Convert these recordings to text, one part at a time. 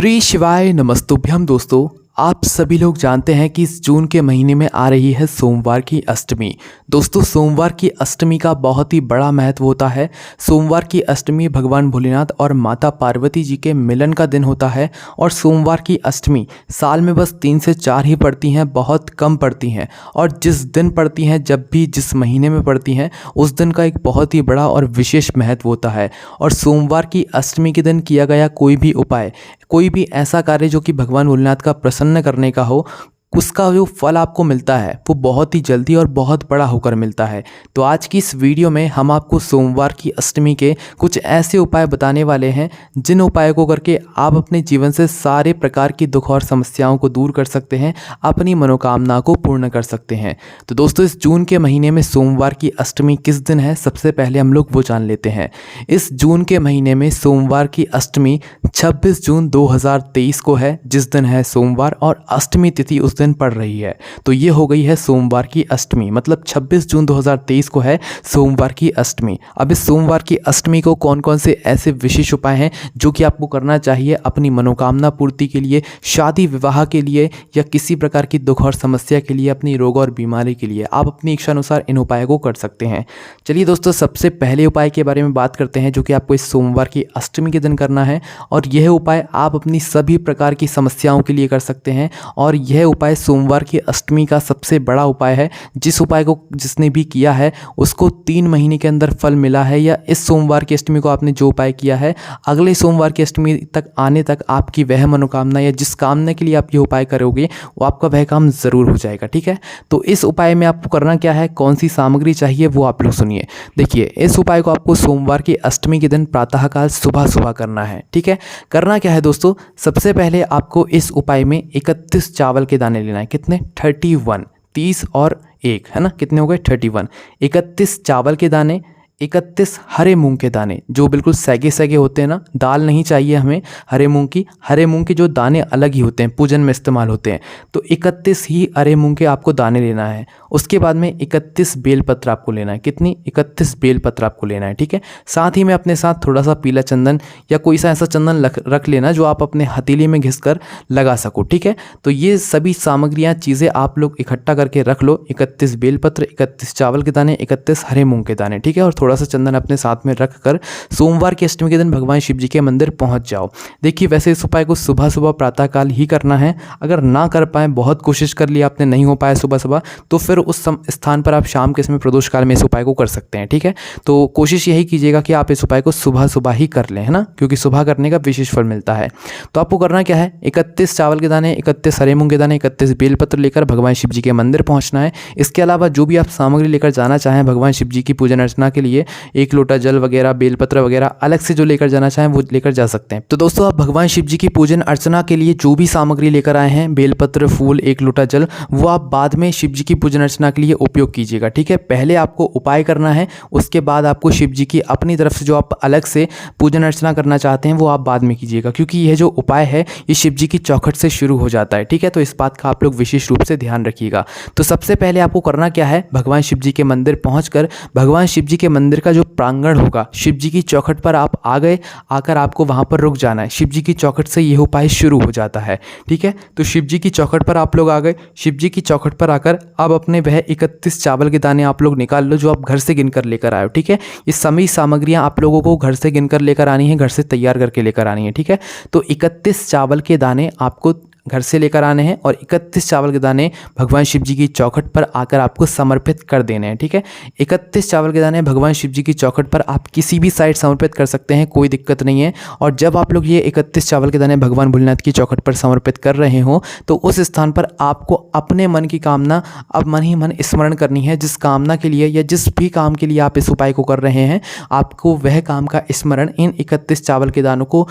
श्री शिवाय नमस्तुभ्यम। दोस्तों, आप सभी लोग जानते हैं कि इस जून के महीने में आ रही है सोमवार की अष्टमी। दोस्तों, सोमवार की अष्टमी का बहुत ही बड़ा महत्व होता है। सोमवार की अष्टमी भगवान भोलेनाथ और माता पार्वती जी के मिलन का दिन होता है। और सोमवार की अष्टमी साल में बस 3 से 4 ही पड़ती हैं, बहुत कम पड़ती हैं। और जिस दिन पड़ती हैं, जब भी जिस महीने में पड़ती हैं, उस दिन का एक बहुत ही बड़ा और विशेष महत्व होता है। और सोमवार की अष्टमी के दिन किया गया कोई भी उपाय, कोई भी ऐसा कार्य जो कि भगवान भोलेनाथ का प्रसन्न करने का हो, उसका जो फल आपको मिलता है वो बहुत ही जल्दी और बहुत बड़ा होकर मिलता है। तो आज की इस वीडियो में हम आपको सोमवार की अष्टमी के कुछ ऐसे उपाय बताने वाले हैं जिन उपायों को करके आप अपने जीवन से सारे प्रकार की दुख और समस्याओं को दूर कर सकते हैं, अपनी मनोकामना को पूर्ण कर सकते हैं। तो दोस्तों, इस जून के महीने में सोमवार की अष्टमी किस दिन है, सबसे पहले हम लोग वो जान लेते हैं। इस जून के महीने में सोमवार की अष्टमी 26 जून 2023 को है, जिस दिन है सोमवार और अष्टमी तिथि उस दिन पड़ रही है। तो ये हो गई है सोमवार की अष्टमी, मतलब 26 जून 2023 को है सोमवार की अष्टमी। अब इस सोमवार की अष्टमी को कौन कौन से ऐसे विशेष उपाय हैं जो कि आपको करना चाहिए अपनी मनोकामना पूर्ति के लिए, शादी विवाह के लिए, या किसी प्रकार की दुख और समस्या के लिए, अपनी रोग और बीमारी के लिए, आप अपनी इच्छा अनुसार इन उपायों को कर सकते हैं। चलिए दोस्तों, सबसे पहले उपाय के बारे में बात करते हैं जो कि आपको इस सोमवार की अष्टमी के दिन करना है। और यह उपाय आप अपनी सभी प्रकार की समस्याओं के लिए कर सकते हैं। और यह उपाय सोमवार की अष्टमी का सबसे बड़ा उपाय है। जिस उपाय को जिसने भी किया है उसको 3 महीने के अंदर फल मिला है, या इस सोमवार की अष्टमी को आपने जो उपाय किया है, अगले सोमवार की अष्टमी तक आने तक आपकी वह मनोकामना या जिस कामना के लिए आप ये उपाय करोगे वो आपका वह काम ज़रूर हो जाएगा। ठीक है, तो इस उपाय में आपको करना क्या है, कौन सी सामग्री चाहिए वो आप लोग सुनिए। देखिए, इस उपाय को आपको सोमवार की अष्टमी के दिन प्रातःकाल सुबह सुबह करना है। ठीक है, करना क्या है दोस्तों, सबसे पहले आपको इस उपाय में 31 चावल के दाने लेना है। कितने? 31, 30 और 1 है ना, कितने हो गए? 31। 31 चावल के दाने, 31 हरे मूंग के दाने, जो बिल्कुल सैगे सैगे होते हैं ना, दाल नहीं चाहिए हमें हरे मूंग की। हरे मूंग के जो दाने अलग ही होते हैं, पूजन में इस्तेमाल होते हैं। तो 31 ही हरे मूंग के आपको दाने लेना है। उसके बाद में 31 बेलपत्र आपको लेना है। कितनी? 31 बेलपत्र आपको लेना है। ठीक है, साथ ही में अपने साथ थोड़ा सा पीला चंदन या कोई सा ऐसा चंदन रख लेना जो आप अपने हथेली में घिस कर लगा सको। ठीक है, तो ये सभी सामग्रियाँ, चीज़ें आप लोग इकट्ठा करके रख लो। 31 बेलपत्र, 31 चावल के दाने, 31 हरे मूंग के दाने। ठीक है, और थोड़ा सा चंदन अपने साथ में रखकर सोमवार की अष्टमी के दिन भगवान शिव जी के मंदिर पहुंच जाओ। देखिए, वैसे इस उपाय को सुबह सुबह प्रातःकाल ही करना है। अगर ना कर पाए, बहुत कोशिश कर ली आपने, नहीं हो पाया सुबह सुबह, तो फिर उस स्थान पर आप शाम के समय प्रदोष काल में इस उपाय को कर सकते हैं। ठीक है, तो कोशिश यही कीजिएगा कि आप इस उपाय को सुबह सुबह ही कर लें, है ना, क्योंकि सुबह करने का विशेष फल मिलता है। तो आपको करना क्या है, 31 चावल के दाने, 31 हरे मूंग के दाने, 31 बेलपत्र लेकर भगवान शिव जी के मंदिर पहुंचना है। इसके अलावा जो भी आप सामग्री लेकर जाना चाहें भगवान शिव जी की पूजन अर्चना के लिए, 1 लोटा जल वगैरह, बेलपत्र वगैरह अलग से जो लेकर जाना चाहें वो लेकर जा सकते हैं। तो दोस्तों, आप भगवान शिव जी की पूजन अर्चना के लिए जो भी सामग्री लेकर आए हैं, बेलपत्र, फूल, 1 लोटा जल, वो आप बाद में शिव जी की पूजन अर्चना के लिए उपयोग कीजिएगा। ठीक है, पहले आपको उपाय करना है, उसके बाद आपको शिव जी की अपनी तरफ से जो आप अलग से पूजन अर्चना करना चाहते हैं वो आप बाद में कीजिएगा, क्योंकि यह जो उपाय है ये शिव जी की चौखट से शुरू हो जाता है। ठीक है, तो इस बात का आप लोग विशेष रूप से ध्यान रखिएगा। तो सबसे पहले आपको करना क्या है, भगवान शिव जी के मंदिर पहुंचकर भगवान शिव जी के मंदिर का जो प्रांगण होगा, शिव जी की चौखट पर आप आ गए, आकर आपको वहां पर रुक जाना है। शिव जी की चौखट से यह उपाय शुरू हो जाता है। ठीक है, तो शिव जी की चौखट पर आप लोग आ गए। शिव जी की चौखट पर आकर अब अपने वह 31 चावल के दाने आप लोग निकाल लो जो आप घर से गिनकर लेकर आए हो। ठीक है, ये सभी सामग्रियां आप लोगों को घर से गिनकर लेकर आनी है, घर से तैयार करके लेकर आनी है। ठीक है, तो 31 चावल के दाने आपको घर से लेकर आने हैं और 31 चावल के दाने भगवान शिव जी की चौखट पर आकर आपको समर्पित कर देने हैं। ठीक है, 31 चावल के दाने भगवान शिव जी की चौखट पर आप किसी भी साइड समर्पित कर सकते हैं, कोई दिक्कत नहीं है। और जब आप लोग ये 31 चावल के दाने भगवान भोलेनाथ की चौखट पर समर्पित कर रहे हो, तो उस स्थान पर आपको अपने मन की कामना अब मन ही मन स्मरण करनी है। जिस कामना के लिए या जिस भी काम के लिए आप इस उपाय को कर रहे हैं, आपको वह काम का स्मरण इन 31 चावल के दानों को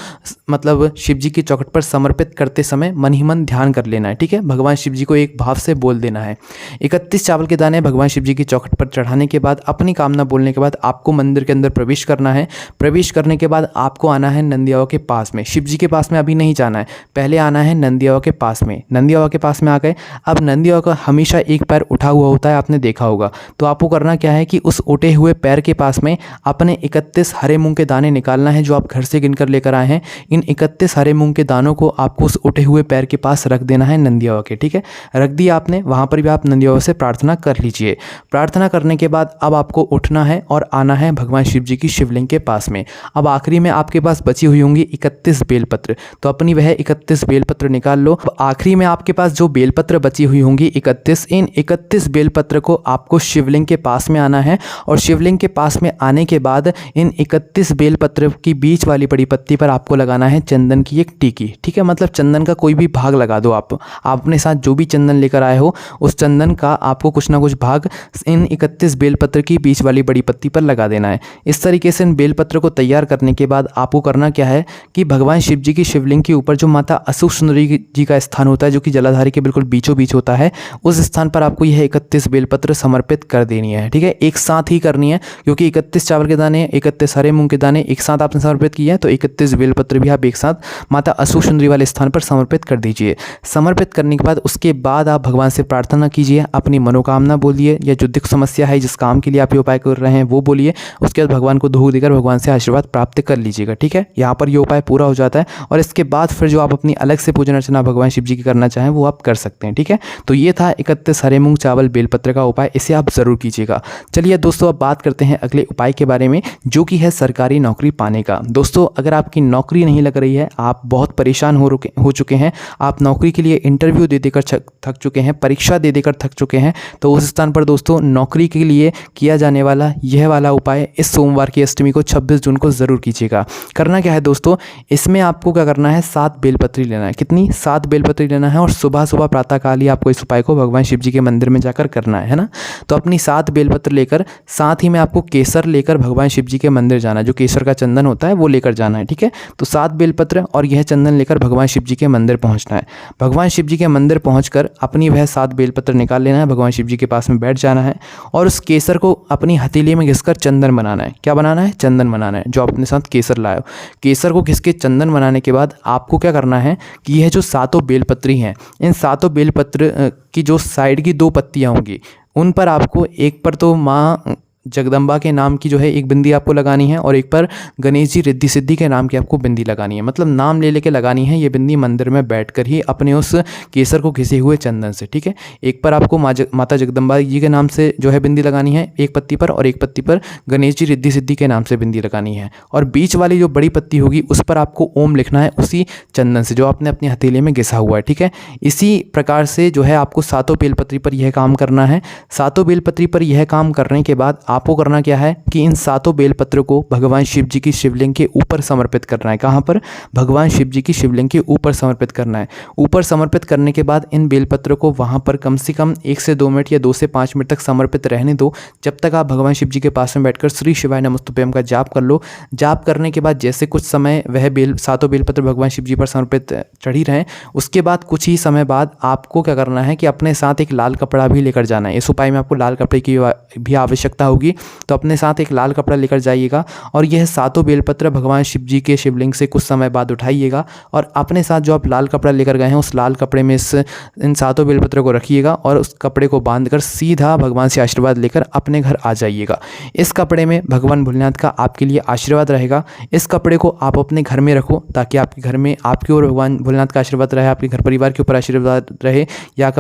मतलब शिव जी की चौखट पर समर्पित करते समय मन ही मन ध्यान कर लेना है, ठीक है। भगवान शिव जी को एक भाव से बोल देना है। 31 चावल के दाने भगवान शिव जी की चौखट पर चढ़ाने के बाद अपनी कामना बोलने के बाद आपको मंदिर के अंदर प्रवेश करना है। प्रवेश करने के बाद आपको आना है नंदी बाबा के पास में। शिव जी के पास में अभी नहीं जाना है, पहले आना है नंदी बाबा के पास में। नंदी बाबा के पास में आ गए। अब नंदी बाबा का हमेशा एक पैर उठा हुआ होता है, आपने देखा होगा। तो आपको करना क्या है कि उस उठे हुए पैर के पास में अपने 31 हरे मूंग के दाने निकालना है जो आप घर से गिनकर लेकर आए हैं। इन 31 हरे मूंग के दानों को आपको उस उठे हुए पैर के पास रख देना है नंदी बाबा के, ठीक है। रख दिया आपने, वहाँ पर भी आप नंदी बाबा से प्रार्थना कर लीजिए। प्रार्थना करने के बाद अब आपको उठना है और आना है भगवान शिव जी की शिवलिंग के पास में। अब आखिरी में आपके पास बची हुई होंगी 31 बेलपत्र, तो अपनी वह 31 बेलपत्र निकाल लो। आखिरी में आपके पास जो बेलपत्र बची हुई होंगी 31, इन 31 बेलपत्र को आपको शिवलिंग के पास में आना है और शिवलिंग के पास में आने के बाद इन 31 बेलपत्र की बीच वाली बड़ी पत्ती पर आपको लगाना है चंदन की एक टीकी, ठीक है। मतलब चंदन का कोई भी भाग लगा दो। आप अपने साथ जो भी चंदन लेकर आए हो उस चंदन का आपको कुछ ना कुछ भाग इन 31 बेलपत्र की बीच वाली बड़ी पत्ती पर लगा देना है। इस तरीके से इन बेलपत्र को तैयार करने के बाद आपको करना क्या है कि भगवान शिव जी की शिवलिंग के ऊपर जो माता अशोक सुंदरी जी का स्थान होता है जो कि जलाधारी के बिल्कुल बीचों बीच होता है, उस स्थान पर आपको यह 31 बेलपत्र समर्पित कर देनी है, ठीक है। एक साथ ही करनी है क्योंकि 31 चावल के दाने, 31 हरे मूंग के दाने एक साथ आपने समर्पित किया है, तो 31 बेलपत्र भी आप एक साथ माता अशोक सुंदरी वाले स्थान पर समर्पित कर दीजिए। समर्पित करने के बाद उसके बाद आप भगवान से प्रार्थना कीजिए, अपनी मनोकामना बोलिए या जो दुख समस्या है जिस काम के लिए आप ये उपाय कर रहे हैं वो बोलिए। उसके बाद भगवान को धूप देकर भगवान से आशीर्वाद प्राप्त कर लीजिएगा, ठीक है। यहाँ पर ये उपाय पूरा हो जाता है और इसके बाद फिर जो आप अपनी अलग से पूजन अर्चना भगवान शिव जी की करना चाहें वो आप कर सकते हैं, ठीक है। तो ये था 31 हरे मूंग चावल बेलपत्र का उपाय, इसे आप जरूर कीजिएगा। चलिए दोस्तों अब बात करते हैं अगले उपाय के बारे में जो कि है सरकारी नौकरी पाने का। दोस्तों अगर आपकी नौकरी नहीं लग रही है, आप बहुत परेशान हो चुके हैं, आप नौकरी के लिए इंटरव्यू दे देकर थक चुके हैं, परीक्षा दे देकर थक चुके हैं, तो उस स्थान पर दोस्तों नौकरी के लिए किया जाने वाला यह वाला उपाय इस सोमवार की अष्टमी को 26 जून को ज़रूर कीजिएगा। करना क्या है दोस्तों, इसमें आपको क्या करना है, 7 बेलपत्री लेना है। कितनी? 7 बेलपत्री लेना है और सुबह सुबह प्रातःकाल ही आपको इस उपाय को भगवान शिव जी के मंदिर में जाकर करना है ना। तो अपनी 7 बेलपत्र लेकर साथ ही में आपको केसर लेकर भगवान शिव जी के मंदिर जाना है, जो केसर का चंदन होता है वो लेकर जाना है, ठीक है। तो 7 बेलपत्र और यह चंदन लेकर भगवान शिव जी के मंदिर पहुंचना है। भगवान शिव जी के मंदिर पहुंचकर अपनी वह 7 बेलपत्र निकाल लेना है, भगवान शिव जी के पास में बैठ जाना है और उस केसर को अपनी हथेली में घिसकर चंदन बनाना है। क्या बनाना है? चंदन बनाना है। जो अपने साथ केसर लाए हो, केसर को घिस के चंदन बनाने के बाद आपको क्या करना है कि यह जो 7 बेलपत्री हैं, इन 7 बेलपत्र की जो साइड की 2 पत्तियाँ होंगी उन पर आपको एक पर तो माँ जगदम्बा के नाम की जो है एक बिंदी आपको लगानी है और एक पर गणेश जी रिद्धि सिद्धि के नाम की आपको बिंदी लगानी है। मतलब नाम ले लेके लगानी है ये बिंदी मंदिर में बैठकर ही अपने उस केसर को घिसे हुए चंदन से, ठीक है। एक पर आपको माता जगदम्बा जी के नाम से जो है बिंदी लगानी है एक पत्ती पर, और एक पत्ती पर गणेश जी रिद्धि सिद्धि के नाम से बिंदी लगानी है, और बीच वाली जो बड़ी पत्ती होगी उस पर आपको ओम लिखना है उसी चंदन से जो आपने अपनी हथेली में घिसा हुआ है, ठीक है। इसी प्रकार से जो है आपको 7 बेलपत्री पर यह काम करना है। 7 बेलपत्री पर यह काम करने के बाद आपको करना क्या है कि इन 7 बेलपत्र को भगवान शिव जी की शिवलिंग के ऊपर समर्पित करना है। कहाँ पर? भगवान शिव जी की शिवलिंग के ऊपर समर्पित करना है। ऊपर समर्पित करने के बाद इन बेलपत्र को वहाँ पर कम से कम 1 से 2 मिनट या 2 से 5 मिनट तक समर्पित रहने दो, जब तक आप भगवान शिव जी के पास में बैठकर श्री शिवाय नमस्तुभ्यम का जाप कर लो। जाप करने के बाद जैसे कुछ समय वह 7 बेलपत्र भगवान शिव जी पर समर्पित चढ़ी रहें, उसके बाद कुछ ही समय बाद आपको क्या करना है कि अपने साथ एक लाल कपड़ा भी लेकर जाना है। इस उपाय में आपको लाल कपड़े की भी आवश्यकता होगी, तो अपने साथ एक लाल कपड़ा लेकर जाइएगा और यह 7 बेलपत्र भगवान शिव जी के शिवलिंग से कुछ समय बाद उठाइएगा और अपने साथ जो आप लाल कपड़ा लेकर गए हैं उस लाल कपड़े में इन 7 बेलपत्र को रखिएगा और उस कपड़े को बांधकर सीधा भगवान से आशीर्वाद लेकर अपने घर आ जाइएगा। इस कपड़े में भगवान भोलेनाथ का आपके लिए आशीर्वाद रहेगा। इस कपड़े को आप अपने घर में रखो ताकि आपके घर में आपकी ओर भगवान भोलेनाथ का आशीर्वाद रहे, आपके घर परिवार के ऊपर आशीर्वाद रहे, या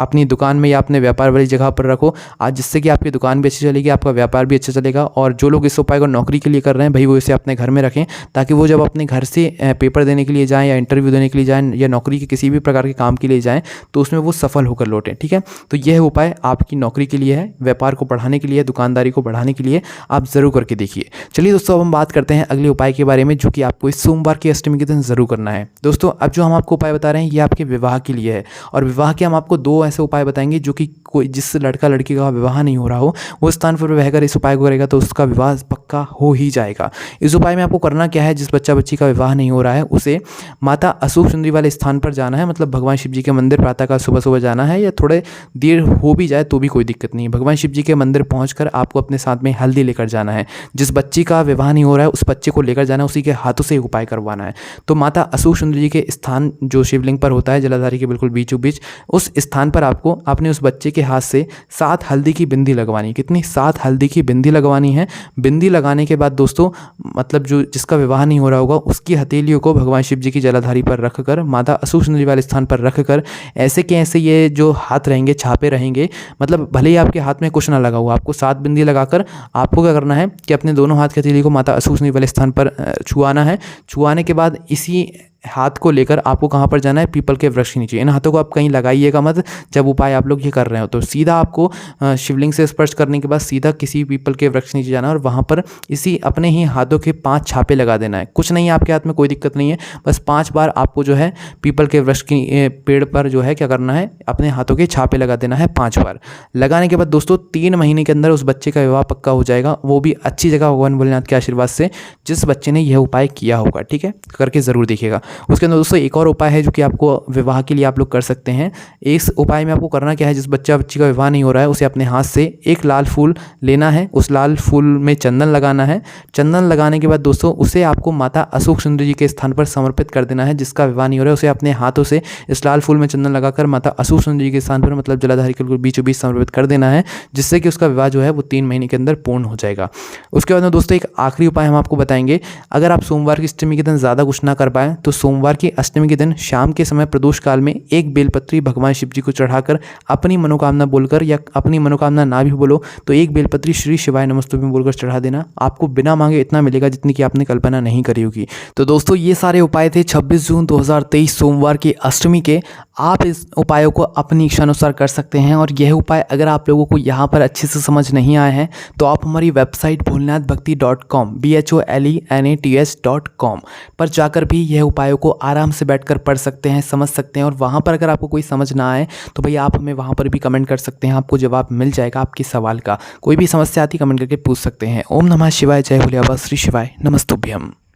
अपनी दुकान में या अपने व्यापार वाली जगह पर रखो आज, जिससे कि आपकी दुकान भी अच्छी चलेगी, आपका व्यापार भी अच्छा चलेगा। और जो लोग इस उपाय को नौकरी के लिए कर रहे हैं भाई, वो इसे अपने घर में रखें ताकि वो जब अपने घर से पेपर देने के लिए जाएं या इंटरव्यू देने के लिए जाएं या नौकरी के किसी भी प्रकार के काम के लिए जाएं तो उसमें वो सफल होकर लौटें, ठीक है। तो यह उपाय आपकी नौकरी के लिए है, व्यापार को बढ़ाने के लिए, दुकानदारी को बढ़ाने के लिए आप ज़रूर करके देखिए। चलिए दोस्तों अब हम बात करते हैं अगले उपाय के बारे में जो कि आपको इस सोमवार की अष्टमी के दिन ज़रूर करना है। दोस्तों अब जो हम आपको उपाय बता रहे हैं ये आपके विवाह के लिए है और विवाह के हम आपको 2 ऐसे उपाय बताएंगे जो कि कोई जिस लड़का लड़की का विवाह नहीं हो रहा हो वो स्थान पर रहकर इस उपाय को करेगा तो उसका विवाह पक्का हो ही जाएगा। इस उपाय में आपको करना क्या है, जिस बच्चा बच्ची का विवाह नहीं हो रहा है उसे माता अशोक सुंदरी वाले स्थान पर जाना है, मतलब भगवान शिव जी के मंदिर प्रातःकाल सुबह सुबह जाना है, या थोड़े देर हो भी जाए तो भी कोई दिक्कत नहीं है। भगवान शिव जी के मंदिर पहुंचकर आपको अपने साथ में हल्दी लेकर जाना है। जिस बच्ची का विवाह नहीं हो रहा है उस बच्चे को लेकर जाना है, उसी के हाथों से उपाय करवाना है। तो माता अशोक सुंदरी जी के स्थान जो शिवलिंग पर होता है जलाधारी के बिल्कुल बीचों बीच, उस स्थान पर आपको अपने उस बच्चे के हाथ से 7 हल्दी की बिंदी लगवानी। कितनी? 7 हल्दी की बिंदी लगवानी है। बिंदी लगाने के बाद दोस्तों मतलब जो जिसका विवाह नहीं हो रहा होगा उसकी हथेलियों को भगवान शिव जी की जलाधारी पर रखकर माता अशोक सुंदरी वाले स्थान पर रखकर ऐसे के ऐसे ये जो हाथ रहेंगे छापे रहेंगे, मतलब भले ही आपके हाथ में कुछ ना लगा हुआ, आपको 7 बिंदी लगाकर आपको क्या करना है कि अपने दोनों हाथ की हथेली को माता अशोक सुंदरी वाले स्थान पर छुआना है। छुआने के बाद इसी हाथ को लेकर आपको कहाँ पर जाना है? पीपल के वृक्ष के नीचे। इन हाथों को आप कहीं लगाइएगा मत जब उपाय आप लोग ये कर रहे हो। तो सीधा आपको शिवलिंग से स्पर्श करने के बाद सीधा किसी पीपल के वृक्ष नीचे जाना है और वहाँ पर इसी अपने ही हाथों के 5 छापे लगा देना है। कुछ नहीं है आपके हाथ में, कोई दिक्कत नहीं है, बस 5 बार आपको जो है पीपल के वृक्ष की पेड़ पर जो है क्या करना है, अपने हाथों के छापे लगा देना है 5 बार। लगाने के बाद दोस्तों 3 महीने के अंदर उस बच्चे का विवाह पक्का हो जाएगा, वो भी अच्छी जगह भगवान भोलेनाथ के आशीर्वाद से, जिस बच्चे ने यह उपाय किया होगा। ठीक है, करके ज़रूर देखिएगा। उसके अंदर दोस्तों एक और उपाय है जो कि आपको विवाह के लिए आप लोग कर सकते हैं। इस उपाय में आपको करना क्या है, जिस बच्चा बच्ची का विवाह नहीं हो रहा है उसे अपने हाथ से एक लाल फूल लेना है, उस लाल फूल में चंदन लगाना है। चंदन लगाने के बाद दोस्तों उसे आपको माता अशोक सुंदरी जी के स्थान पर समर्पित कर देना है। जिसका विवाह नहीं हो रहा है उसे अपने हाथों से इस लाल फूल में चंदन लगाकर माता अशोक सुंदरी जी के स्थान पर मतलब जलाधारी के बीचों बीच समर्पित कर देना है, जिससे कि उसका विवाह जो है वो 3 महीने के अंदर पूर्ण हो जाएगा। उसके बाद में दोस्तों एक आखिरी उपाय हम आपको बताएंगे। अगर आप सोमवार की अष्टमी के दिन ज़्यादा कुछ ना कर पाएँ तो सोमवार की अष्टमी के दिन शाम के समय प्रदोष काल में एक बेलपत्री भगवान शिव जी को चढ़ाकर अपनी मनोकामना बोलकर, या अपनी मनोकामना ना भी बोलो तो एक बेलपत्री श्री शिवाय नमस्तुभ्यं बोलकर चढ़ा देना। आपको बिना मांगे इतना मिलेगा जितनी कि आपने कल्पना नहीं करी होगी। तो दोस्तों ये सारे उपाय थे 26 जून 2023 सोमवार की अष्टमी के। आप इस उपायों को अपनी इच्छानुसार कर सकते हैं। और यह उपाय अगर आप लोगों को यहाँ पर अच्छे से समझ नहीं आए हैं तो आप हमारी वेबसाइट भोलेनाथभक्ति.com BHOLENATH.com पर जाकर भी यह उपायों को आराम से बैठकर पढ़ सकते हैं, समझ सकते हैं। और वहाँ पर अगर आपको कोई समझ ना आए तो भैया आप हमें वहाँ पर भी कमेंट कर सकते हैं, आपको जवाब मिल जाएगा आपके सवाल का। कोई भी समस्या आती कमेंट करके पूछ सकते हैं। ओम नमः शिवाय, जय भोले बाबा, श्री शिवाय नमस्तुभ्यम।